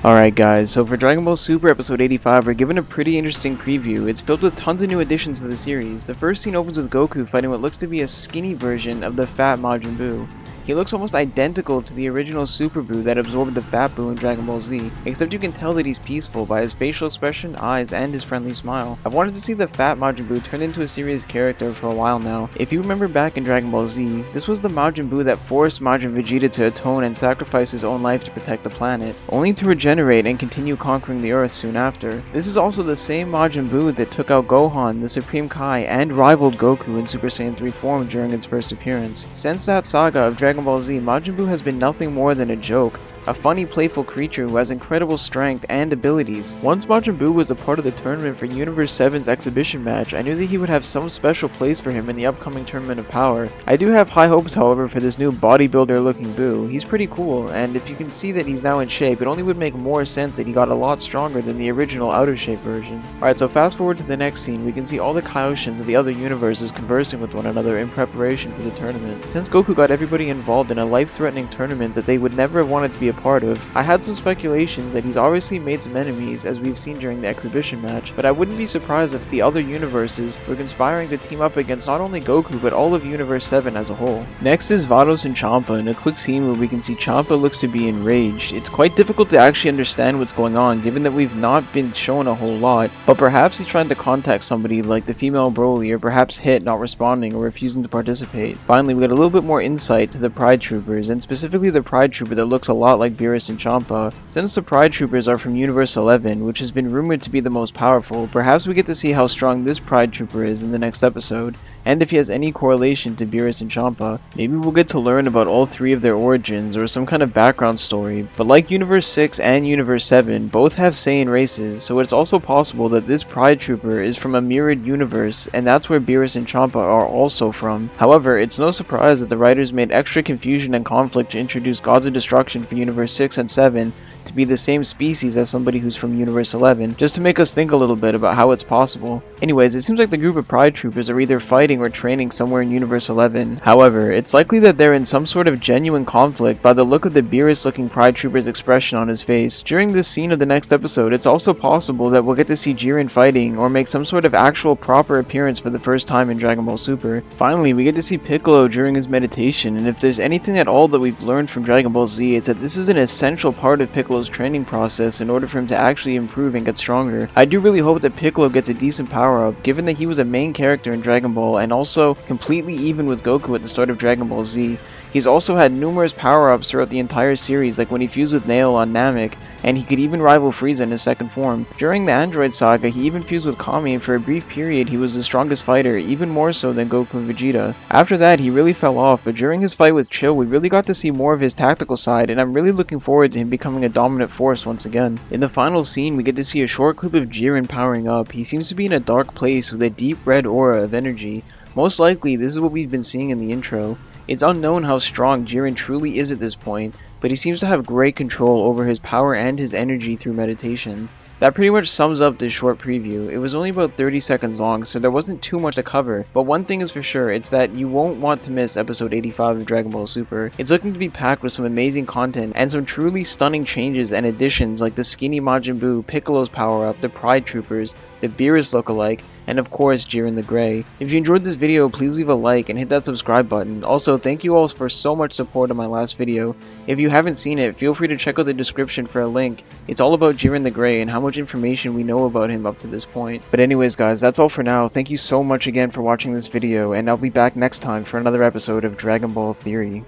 Alright guys, so for Dragon Ball Super episode 85, we're given a pretty interesting preview. It's filled with tons of new additions to the series. The first scene opens with Goku fighting what looks to be a skinny version of the fat Majin Buu. He looks almost identical to the original Super Buu that absorbed the Fat Buu in Dragon Ball Z, except you can tell that he's peaceful by his facial expression, eyes, and his friendly smile. I've wanted to see the fat Majin Buu turned into a serious character for a while now. If you remember back in Dragon Ball Z, this was the Majin Buu that forced Majin Vegeta to atone and sacrifice his own life to protect the planet, only to regenerate and continue conquering the Earth soon after. This is also the same Majin Buu that took out Gohan, the Supreme Kai, and rivaled Goku in Super Saiyan 3 form during its first appearance. Since that saga of Dragon Ball Z, Majin Buu has been nothing more than a joke. A funny, playful creature who has incredible strength and abilities. Once Majin Buu was a part of the tournament for Universe 7's exhibition match, I knew that he would have some special place for him in the upcoming Tournament of Power. I do have high hopes, however, for this new bodybuilder looking Buu. He's pretty cool, and if you can see that he's now in shape, it only would make more sense that he got a lot stronger than the original out of shape version. Alright, so fast forward to the next scene, we can see all the Kaioshins of the other universes conversing with one another in preparation for the tournament. Since Goku got everybody involved in a life-threatening tournament that they would never have wanted to be a part of, I had some speculations that he's obviously made some enemies as we've seen during the exhibition match, but I wouldn't be surprised if the other universes were conspiring to team up against not only Goku but all of Universe 7 as a whole. Next is Beerus and Champa in a quick scene where we can see Champa looks to be enraged. It's quite difficult to actually understand what's going on given that we've not been shown a whole lot, but perhaps he's trying to contact somebody like the female Broly, or perhaps Hit not responding or refusing to participate. Finally, we get a little bit more insight to the Pride Troopers, and specifically the Pride Trooper that looks a lot like Beerus and Champa. Since the Pride Troopers are from Universe 11, which has been rumored to be the most powerful, perhaps we get to see how strong this Pride Trooper is in the next episode, and if he has any correlation to Beerus and Champa. Maybe we'll get to learn about all three of their origins or some kind of background story, but like Universe 6 and Universe 7, both have Saiyan races, so it's also possible that this Pride Trooper is from a mirrored universe, and that's where Beerus and Champa are also from. However, it's no surprise that the writers made extra confusion and conflict to introduce Gods of Destruction for Universe 6 and 7 to be the same species as somebody who's from Universe 11, just to make us think a little bit about how it's possible. Anyways, it seems like the group of Pride Troopers are either fighting or training somewhere in Universe 11. However, it's likely that they're in some sort of genuine conflict by the look of the Beerus looking Pride Trooper's expression on his face. During this scene of the next episode, it's also possible that we'll get to see Jiren fighting or make some sort of actual proper appearance for the first time in Dragon Ball Super. Finally, we get to see Piccolo during his meditation, and if there's anything at all that we've learned from Dragon Ball Z, it's that this is an essential part of Piccolo's training process in order for him to actually improve and get stronger. I do really hope that Piccolo gets a decent power up, given that he was a main character in Dragon Ball and also completely even with Goku at the start of Dragon Ball Z. He's also had numerous power-ups throughout the entire series, like when he fused with Nail on Namek, and he could even rival Frieza in his second form. During the Android Saga, he even fused with Kami, and for a brief period he was the strongest fighter, even more so than Goku and Vegeta. After that, he really fell off, but during his fight with Chill, we really got to see more of his tactical side, and I'm really looking forward to him becoming a dominant force once again. In the final scene, we get to see a short clip of Jiren powering up. He seems to be in a dark place with a deep red aura of energy. Most likely, this is what we've been seeing in the intro. It's unknown how strong Jiren truly is at this point, but he seems to have great control over his power and his energy through meditation. That pretty much sums up this short preview. It was only about 30 seconds long, so there wasn't too much to cover, but one thing is for sure, it's that you won't want to miss episode 85 of Dragon Ball Super. It's looking to be packed with some amazing content and some truly stunning changes and additions like the skinny Majin Buu, Piccolo's power-up, the Pride Troopers, the Beerus lookalike, and of course Jiren the Grey. If you enjoyed this video, please leave a like and hit that subscribe button. Also, thank you all for so much support on my last video. If you haven't seen it, feel free to check out the description for a link. It's all about Jiren the Grey and how much information we know about him up to this point. But anyways guys, that's all for now. Thank you so much again for watching this video, and I'll be back next time for another episode of Dragon Ball Theory.